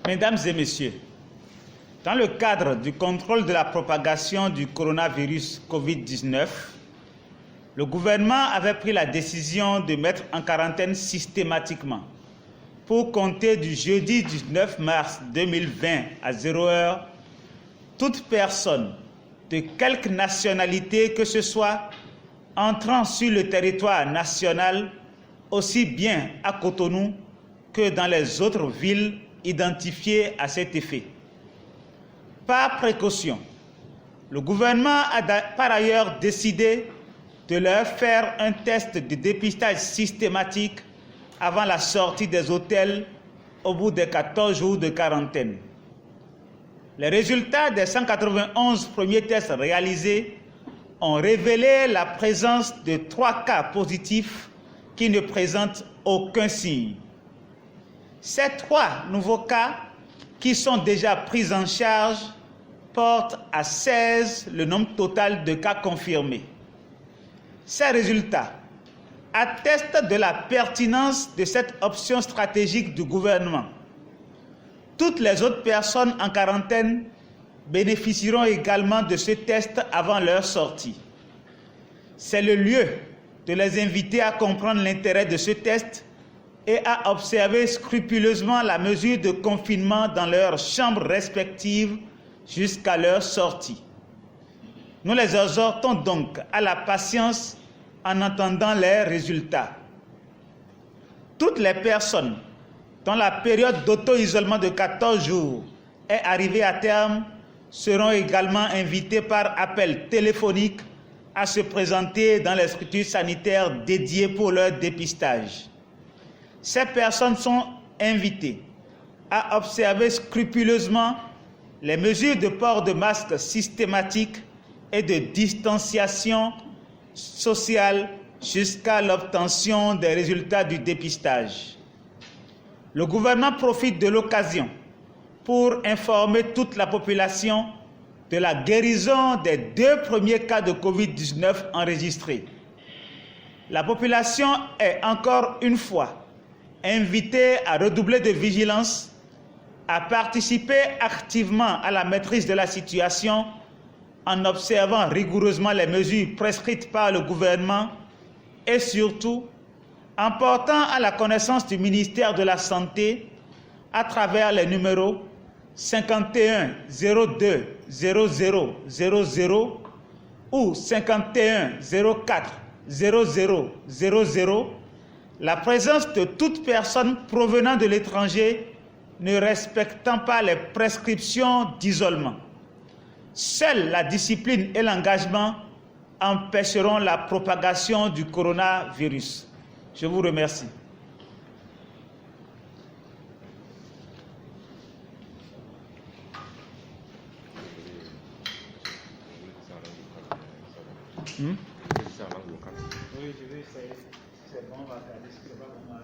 Mesdames et messieurs, dans le cadre du contrôle de la propagation du coronavirus Covid-19, le gouvernement avait pris la décision de mettre en quarantaine systématiquement, pour compter du jeudi 19 mars 2020 à 0h, toute personne de quelque nationalité que ce soit entrant sur le territoire national, aussi bien à Cotonou que dans les autres villes identifiées à cet effet. Par précaution, le gouvernement a par ailleurs décidé de leur faire un test de dépistage systématique avant la sortie des hôtels au bout des 14 jours de quarantaine. Les résultats des 191 premiers tests réalisés ont révélé la présence de 3 cas positifs qui ne présentent aucun signe. Ces 3 nouveaux cas, qui sont déjà pris en charge, portent à 16 le nombre total de cas confirmés. Ces résultats attestent de la pertinence de cette option stratégique du gouvernement. Toutes les autres personnes en quarantaine bénéficieront également de ce test avant leur sortie. C'est le lieu de les inviter à comprendre l'intérêt de ce test et à observer scrupuleusement la mesure de confinement dans leurs chambres respectives jusqu'à leur sortie. Nous les exhortons donc à la patience en attendant les résultats. Toutes les personnes dont la période d'auto-isolement de 14 jours est arrivée à terme seront également invitées par appel téléphonique à se présenter dans les structures sanitaires dédiées pour leur dépistage. Ces personnes sont invitées à observer scrupuleusement les mesures de port de masque systématique et de distanciation sociale jusqu'à l'obtention des résultats du dépistage. Le gouvernement profite de l'occasion pour informer toute la population de la guérison des 2 premiers cas de Covid-19 enregistrés. La population est encore une fois invitée à redoubler de vigilance, à participer activement à la maîtrise de la situation en observant rigoureusement les mesures prescrites par le gouvernement et surtout en portant à la connaissance du ministère de la Santé à travers les numéros 51 02 00 00 ou 51 04 00 00 la présence de toute personne provenant de l'étranger ne respectant pas les prescriptions d'isolement. Seule la discipline et l'engagement empêcheront la propagation du coronavirus. Je vous remercie. Oui, je vais essayer. C'est bon, on va regarder si c'est pas vraiment.